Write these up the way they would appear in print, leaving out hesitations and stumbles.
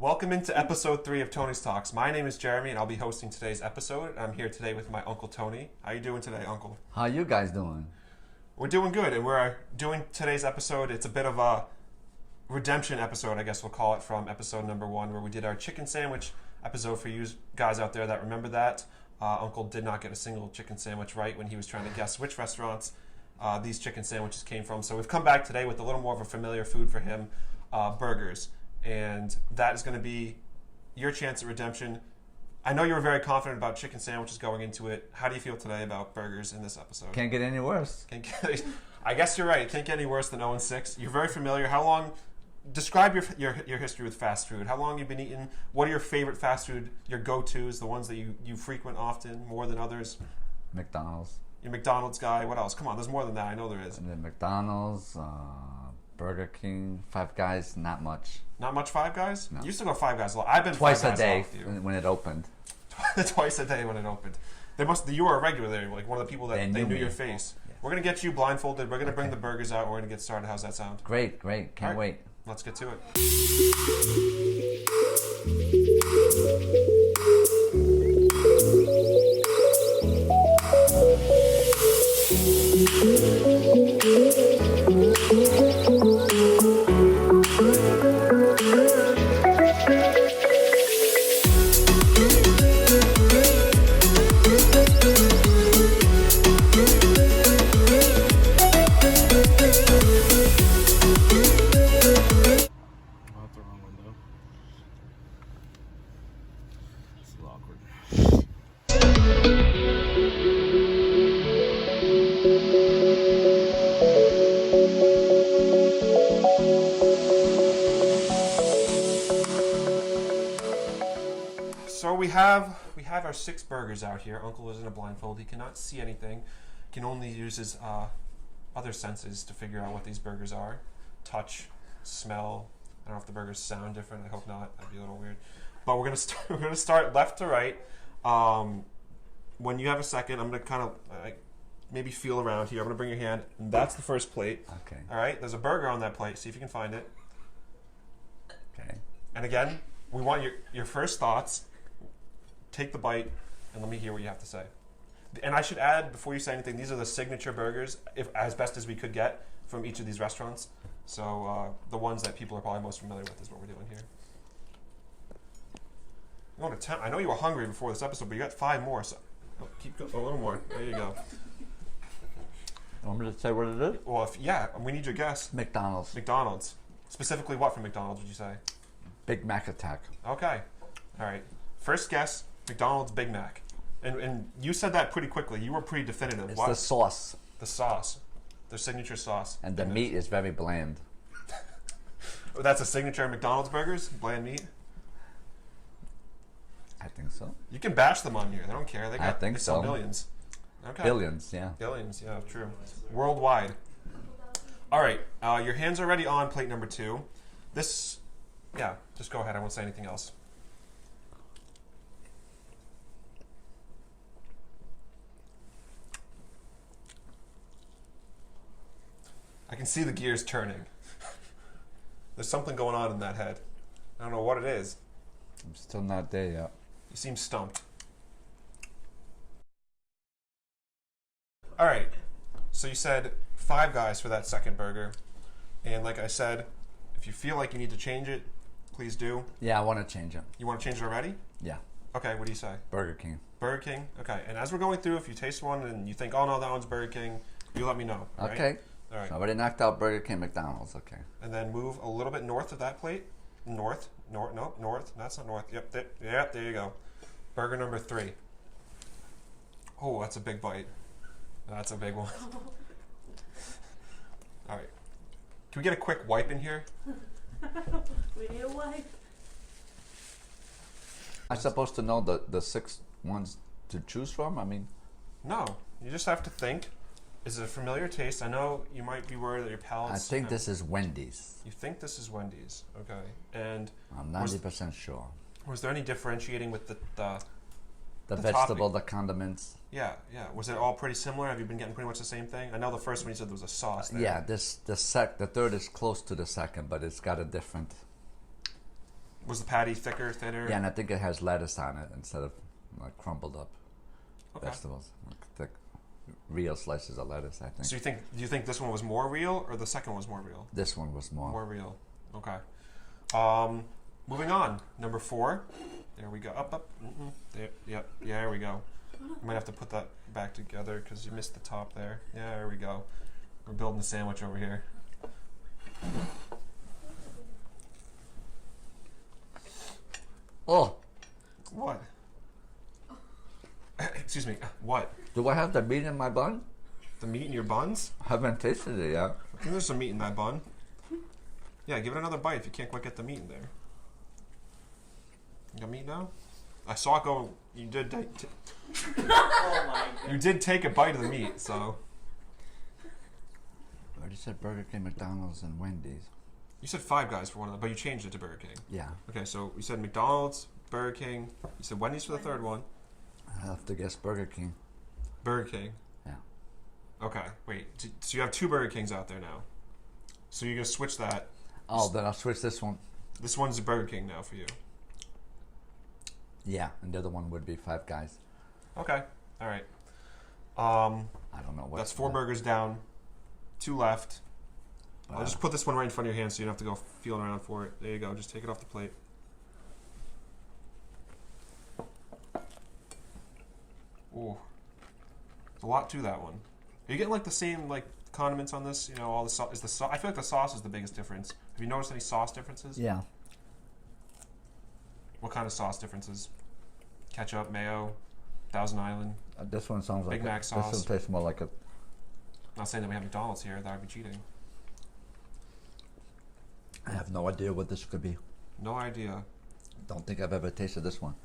Welcome into episode 3 of Tony's Talks. My name is Jeremy and I'll be hosting today's episode. I'm here today with my Uncle Tony. How you doing today, Uncle? How you guys doing? We're doing good, and we're doing today's episode. It's a bit of a redemption episode, I guess we'll call it, from episode number 1, where we did our chicken sandwich episode. For you guys out there that remember that, Uncle did not get a single chicken sandwich right when he was trying to guess which restaurants these chicken sandwiches came from. So we've come back today with a little more of a familiar food for him, burgers. And that is going to be your chance at redemption. I know you were very confident about chicken sandwiches going into it. How do you feel today about burgers in this episode? Can't get any worse. I guess you're right. It can't get any worse than 0-6. You're very familiar. How long? Describe your history with fast food. How long you've been eating? What are your favorite fast food, your go-tos, the ones that you frequent often, more than others? McDonald's. You're a McDonald's guy. What else? Come on, there's more than that. I know there is. And then McDonald's, Burger King, Five Guys, not much. Not much Five Guys? No. You used to go Five Guys a lot. I've been twice Five a Guys day off you. when it opened. Twice a day when it opened. You were a regular there, like one of the people that they knew your face. Yes. We're going to get you blindfolded. We're going to bring the burgers out. We're going to get started. How's that sound? Great. Can't wait. Let's get to it. Out the wrong window. It's a little awkward. So we have our 6 burgers out here. Uncle is in a blindfold. He cannot see anything. He can only use his other senses to figure out what these burgers are. Touch, smell. I don't know if the burgers sound different. I hope not. That'd be a little weird. But we're gonna start left to right. When you have a second, I'm gonna kind of maybe feel around here. I'm gonna bring your hand, and that's the first plate. Okay. All right. There's a burger on that plate. See if you can find it. Okay. And again, we want your first thoughts. Take the bite, and let me hear what you have to say. And I should add, before you say anything, these are the signature burgers, as best as we could get from each of these restaurants. So the ones that people are probably most familiar with is what we're doing here. You want to I know you were hungry before this episode, but you got 5 more. So keep going. A little more. There you go. Want me to say what it is? Well, we need your guess. McDonald's. McDonald's. Specifically, what from McDonald's would you say? Big Mac attack. Okay. All right. First guess. McDonald's Big Mac. And you said that pretty quickly. You were pretty definitive. It's What? the sauce. The sauce. Their signature sauce. And the meat is very bland. That's a signature of McDonald's burgers? Bland meat? I think so. You can bash them on here. They don't care. I think they sell so. millions. Okay. Billions, yeah. Billions, yeah, true. Worldwide. All right. Your hands are already on plate number 2. Just go ahead. I won't say anything else. I can see the gears turning. There's something going on in that head. I don't know what it is. I'm still not there yet. You seem stumped. All right. So you said 5 Guys for that second burger. And like I said, if you feel like you need to change it, please do. Yeah, I want to change it. You want to change it already? Yeah. Okay, what do you say? Burger King. Burger King? Okay. And as we're going through, if you taste one and you think, oh no, that one's Burger King, you let me know. Right? Okay. All right. So I already knocked out Burger King, McDonald's. Okay. And then move a little bit north of that plate. North. That's not north. Yep, there you go. Burger number 3. Oh, that's a big bite. That's a big one. All right. Can we get a quick wipe in here? We need a wipe. I'm supposed to know the 6 ones to choose from? I mean... No. You just have to think. Is it a familiar taste? I know you might be worried that your palate's... I think this is Wendy's. You think this is Wendy's. Okay. And I'm 90% sure. was there any differentiating with the The The vegetable, topping. the condiments. Yeah. Was it all pretty similar? Have you been getting pretty much the same thing? I know the first one you said there was a sauce there. Yeah, the third is close to the second, but it's got a different. Was the patty thicker, thinner? Yeah, and I think it has lettuce on it instead of like crumbled up Okay. vegetables. Like thick, real slices of lettuce, I think. So do you think this one was more real or the second one was more real? This one was more. More real. Okay. Moving on. Number 4. There we go. Up. There, yep. Yeah, there we go. I might have to put that back together because you missed the top there. Yeah, there we go. We're building the sandwich over here. Oh, What? Excuse me. What? do I have the meat in my bun? The meat in your buns? Haven't tasted it yet. I think there's some meat in that bun. Yeah, give it another bite if you can't quite get the meat in there. You got meat now? I saw it go. You did. Oh my god. You did take a bite of the meat, so I already said Burger King, McDonald's, and Wendy's. you said Five Guys for one of them, but you changed it to Burger King. Yeah, Okay, so you said McDonald's, Burger King. You said Wendy's for the third one. I have to guess Burger King. Burger King. Yeah. Okay, wait. So you have 2 Burger Kings out there now. So you're gonna switch that. Oh, then I'll switch this one. This one's Burger King now for you. Yeah, and the other one would be Five Guys. Okay. All right. I don't know what. That's 4 burgers down, 2 left. I'll just put this one right in front of your hand so you don't have to go feeling around for it. There you go. Just take it off the plate. Ooh. There's a lot to that one. Are you getting like the same like condiments on this? You know, all the sauce. Is the sauce? I feel like the sauce is the biggest difference. Have you noticed any sauce differences? Yeah. What kind of sauce differences? Ketchup, mayo, Thousand Island. This one sounds like Big Mac This sauce. one tastes more like a. Not saying that we have McDonald's here. That would be cheating. I have no idea what this could be. No idea. Don't think I've ever tasted this one.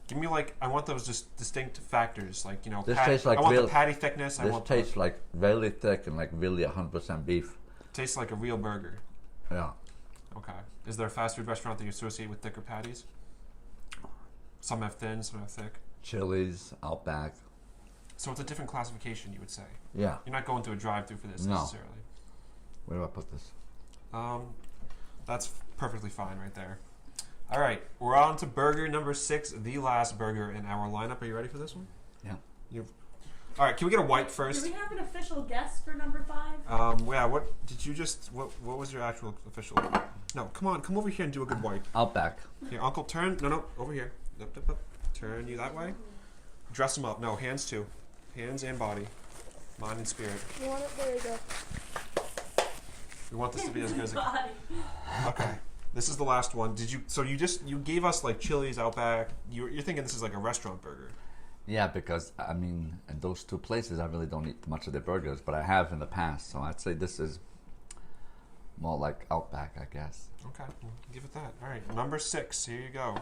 Give me like I want those just distinct factors, like you know. This tastes like I want real- the patty thickness. I This want tastes like really thick and like really 100% beef. tastes like a real burger. Yeah. Okay. Is there a fast food restaurant that you associate with thicker patties? Some have thin, some have thick. Chili's, Outback. So it's a different classification, you would say. Yeah. You're not going through a drive-through for this No. necessarily. Where do I put this? That's perfectly fine right there. All right, we're on to burger number 6, the last burger in our lineup. Are you ready for this one? Yeah. All right, can we get a white Do first? we have an official guess for number 5? Yeah. What did you just? What was your actual official? No, come on, come over here and do a good white. Outback. Here, Uncle, turn. No, over here. Up. Turn you that way. Dress them up. No, hands too. Hands and body. Mind and spirit. You want it? There you go. We want this to be as good as it Body. Okay. This is the last one. Did you? So you gave us like Chili's, Outback. You're thinking this is like a restaurant burger. Yeah, because I mean, in those 2 places, I really don't eat much of their burgers, but I have in the past. So I'd say this is more like Outback, I guess. Okay, we'll give it that. All right, number 6. Here you go.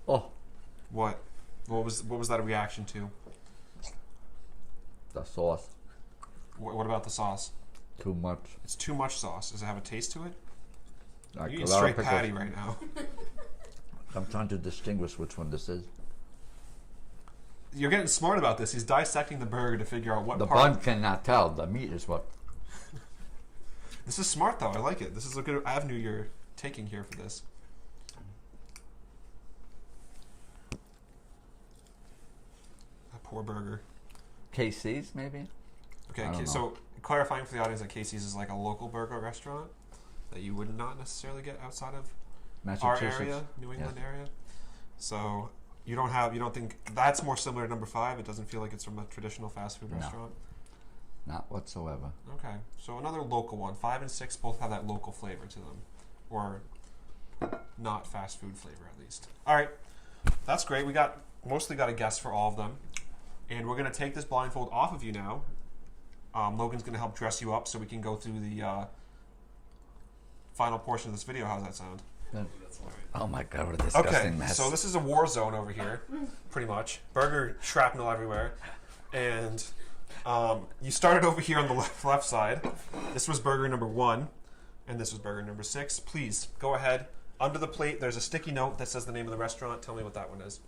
Oh, What? What was that a reaction to? the sauce. What about the sauce? Too much. It's too much sauce. Does it have a taste to it? Like You're a eating lot of straight pickles. patty right now. I'm trying to distinguish which one this is. You're getting smart about this. He's dissecting the burger to figure out what The part. bun cannot tell. The meat is what. This is smart though. I like it. This is a good avenue you're taking here for this. A poor burger. KC's, maybe? Okay, I don't know. so clarifying for the audience that Casey's is like a local burger restaurant that you would not necessarily get outside of our Massachusetts. area, New England Yes. area. So you don't think that's more similar to number 5? It doesn't feel like it's from a traditional fast food No. restaurant. Not whatsoever. Okay, so another local one. 5 and 6 both have that local flavor to them, or not fast food flavor at least. All right, that's great. We mostly got a guess for all of them, and we're gonna take this blindfold off of you now. Logan's gonna help dress you up so we can go through the final portion of this video. How's that sound? Good. Oh my god, what a disgusting Okay, mess. so this is a war zone over here, pretty much. Burger shrapnel everywhere, and you started over here on the left side. This was burger number 1, and this was burger number 6. Please go ahead. Under the plate, there's a sticky note that says the name of the restaurant. Tell me what that one is.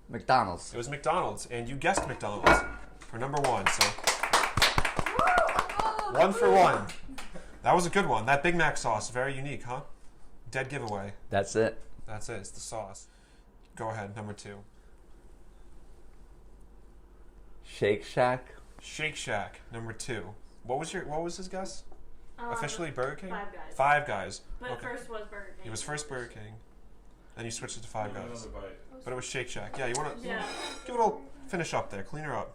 McDonald's. It was McDonald's, and you guessed McDonald's for number 1. So 1 for 1. That was a good one. That Big Mac sauce, very unique, huh? Dead giveaway. That's it. That's it. It's the sauce. Go ahead, number 2. Shake Shack. Shake Shack, number 2. What was his guess? Officially Burger King? Five Guys. Five Guys. But Okay. first was Burger King. He was first Burger King. Then you switched it to Five Guys. Another bite. But it was Shake Shack. Yeah, you want to Yeah. give it a little finish up there, clean her up.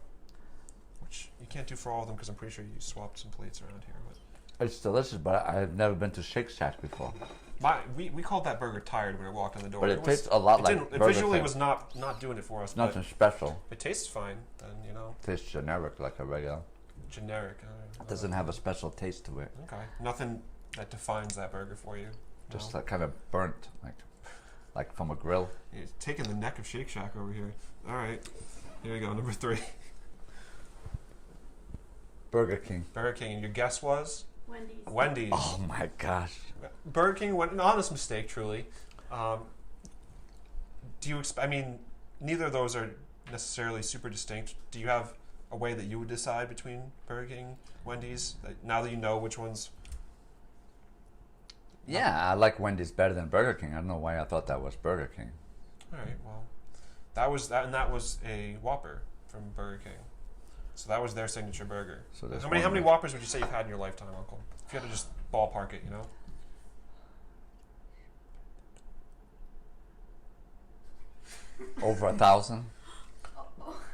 Which you can't do for all of them because I'm pretty sure you swapped some plates around here. But It's delicious, but I've never been to Shake Shack before. we called that burger tired when it walked in the door. But it tastes a lot like It Burger visually King. was not doing it for us. Nothing But special. it tastes fine. Then Tastes generic like a regular. generic. It doesn't have a special taste to it. Okay, nothing that defines that burger for you. Just No. like kind of burnt, like from a grill. You're taking the neck of Shake Shack over here. All right, here we go. Number 3, Burger King. Burger King. And your guess was Wendy's. Wendy's. Oh my gosh. Burger King went an honest mistake, truly. Do you I mean, neither of those are necessarily super distinct. Do you have a way that you would decide between Burger King, Wendy's? Now that you know which ones. Yeah, I like Wendy's better than Burger King. I don't know why I thought that was Burger King. All right. Well, that was a Whopper from Burger King. So that was their signature burger. So there's how many one- Whoppers would you say you've had in your lifetime, Uncle? If you had to just ballpark it, Over 1,000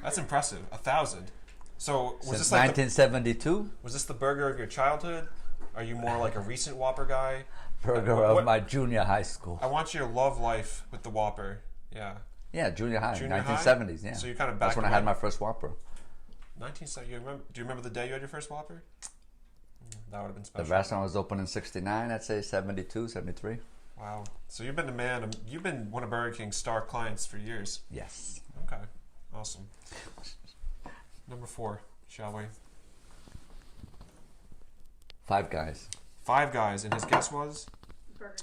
That's impressive. 1,000. So was since this like 1972. was this the burger of your childhood? Are you more like a recent Whopper guy? Burger What- of my junior high school. I want your love life with the Whopper. Yeah. Yeah, junior high, Junior high? 1970s. Yeah. So you kind of That's back when I had away. my first Whopper. 1970. Do you remember the day you had your first Whopper? That would have been The special. restaurant was open in '69. I'd say 72, 73. Wow. So you've been you've been one of Burger King's star clients for years. Yes. Okay. Awesome. Number 4, shall we? Five Guys. Five Guys, and his guess was? Burger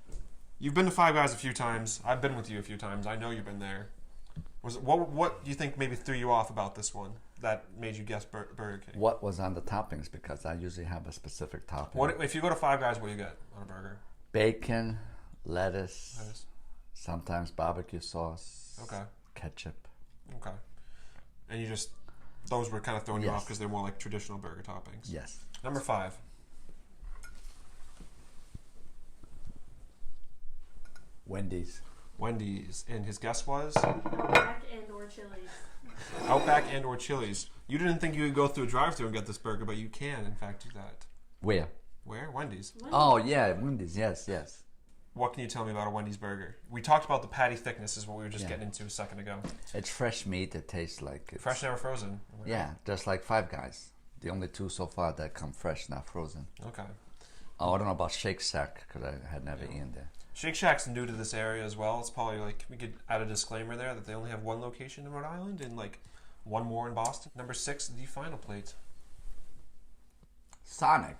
King. You've been to Five Guys a few times. I've been with you a few times. I know you've been there. What do you think maybe threw you off about this one that made you guess Burger King? What was on the toppings? Because I usually have a specific topping. What if you go to Five Guys? What do you get on a burger? Bacon, lettuce, Lettuce. sometimes barbecue sauce, Okay. ketchup. Okay. And those were kind of throwing you Yes. off because they're more like traditional burger toppings. Yes. Number 5. Wendy's. Wendy's, and his guess was Outback and or Chili's. Outback and or Chili's. You didn't think you could go through a drive-thru and get this burger, but you can, in fact, do that. Where? Where? Wendy's. Oh yeah, Wendy's. Yes, yes. What can you tell me about a Wendy's burger? We talked about the patty thickness, is what we were just Yeah. getting into a second ago. It's fresh meat. It tastes like it's, Fresh, never frozen. Yeah, just like Five Guys. The only two so far that come fresh, not frozen. Okay. Oh, I don't know about Shake Shack because I had never eaten there. Shake Shack's new to this area as well. It's probably like we could add a disclaimer there that they only have one location in Rhode Island and like one more in Boston. Number 6, the final plate. Sonic.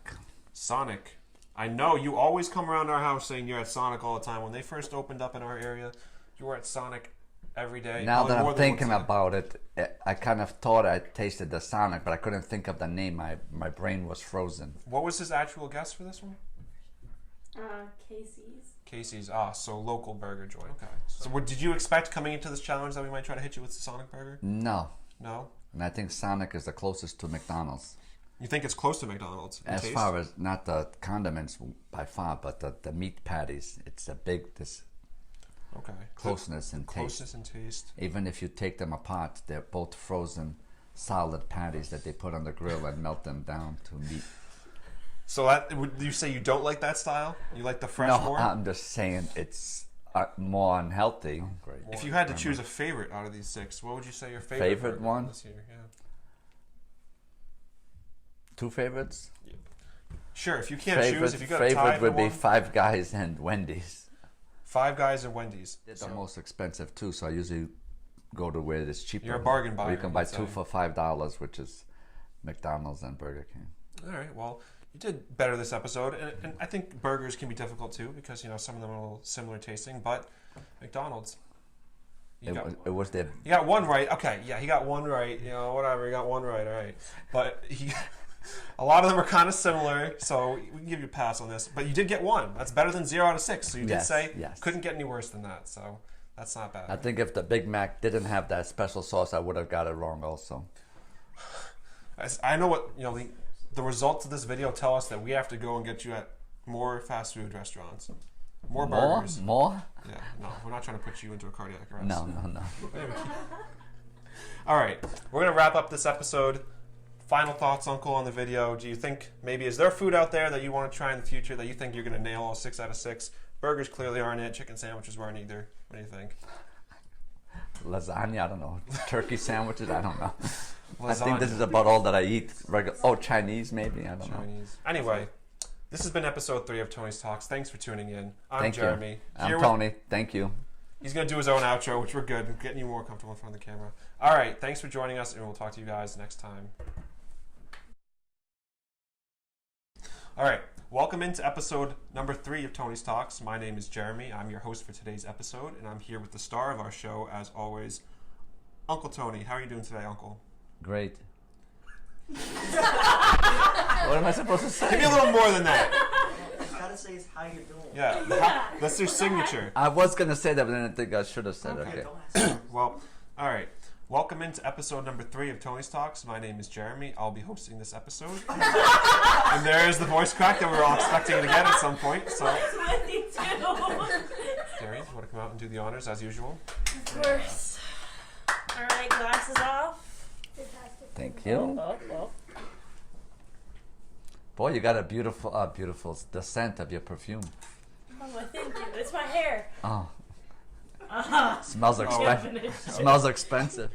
Sonic. I know you always come around our house saying you're at Sonic all the time. When they first opened up in our area, you were at Sonic every day. Now probably that more I'm than thinking once a day. about it, I kind of thought I tasted the Sonic, but I couldn't think of the name. My brain was frozen. What was his actual guess for this one? Casey's. Casey's. So local burger joint. Okay. So did you expect coming into this challenge that we might try to hit you with the Sonic burger? No. No? And I think Sonic is the closest to McDonald's. You think it's close to McDonald's in As taste? far as not the condiments by far, but the meat patties. It's a big this Okay. closeness in taste. Closeness in taste. Even if you take them apart, they're both frozen solid patties that they put on the grill and melt them down to meat. So would you say you don't like that style? You like the fresh No, more? I'm just saying it's more unhealthy. Great. If you had to choose a favorite out of these 6, what would you say your favorite Favorite burger one? this year? Yeah. 2 favorites? Sure, if you can't choose, if you got to tie favorite for would be one, Five Guys and Wendy's. Five Guys and Wendy's. They're the most expensive too, so I usually go to where it's cheaper. You're a bargain buyer, Where you can buy you'd 2 say. for $5, which is McDonald's and Burger King. All right, well, you did better this episode, and I think burgers can be difficult too because some of them are a little similar tasting. But McDonald's, you was their got one right. Okay, yeah, he got one right. Whatever, he got one right. All right, but A lot of them are kind of similar, so we can give you a pass on this. But you did get one. That's better than 0 out of 6. So you did Yes, say yes. couldn't get any worse than that. So that's not bad. I think if the Big Mac didn't have that special sauce, I would have got it wrong also. I know what the results of this video tell us that we have to go and get you at more fast food restaurants, more burgers. More? Yeah, no, we're not trying to put you into a cardiac arrest. No. All right, we're gonna wrap up this episode. Final thoughts, Uncle, on the video. Do you think maybe is there food out there that you want to try in the future that you think you're gonna nail all 6 out of 6? Burgers clearly aren't it. Chicken sandwiches weren't either. What do you think? Lasagna, I don't know. Turkey sandwiches, I don't know. I think this Lasagna. is about all that I eat. Chinese maybe, I don't know. Chinese. Anyway, this has been episode 3 of Tony's Talks. Thanks for tuning in. I'm Thank Jeremy. you. I'm Here with- Tony. Thank you. He's going to do his own outro, which we're good. Getting you more comfortable in front of the camera. All right. Thanks for joining us, and we'll talk to you guys next time. All right. Welcome into episode number 3 of Tony's Talks. My name is Jeremy. I'm your host for today's episode, and I'm here with the star of our show, as always, Uncle Tony. How are you doing today, Uncle? Great. What am I supposed to say? Give me a little more than that. You gotta say is how you're doing. Yeah. That's your signature. I was going to say that, but then I think I should have said Okay. okay. Don't ask. Well, all right. Welcome into episode number 3 of Tony's Talks. My name is Jeremy. I'll be hosting this episode. And there's the voice crack that we were all expecting to get at some point. So, With you too. Gary, you want to come out and do the honors as usual? Of course. All right, glasses off. Thank you. Boy, you got a beautiful the scent of your perfume. Oh, thank you. It's my hair. Oh, Uh-huh. smells Oh. expensive. Smells expensive.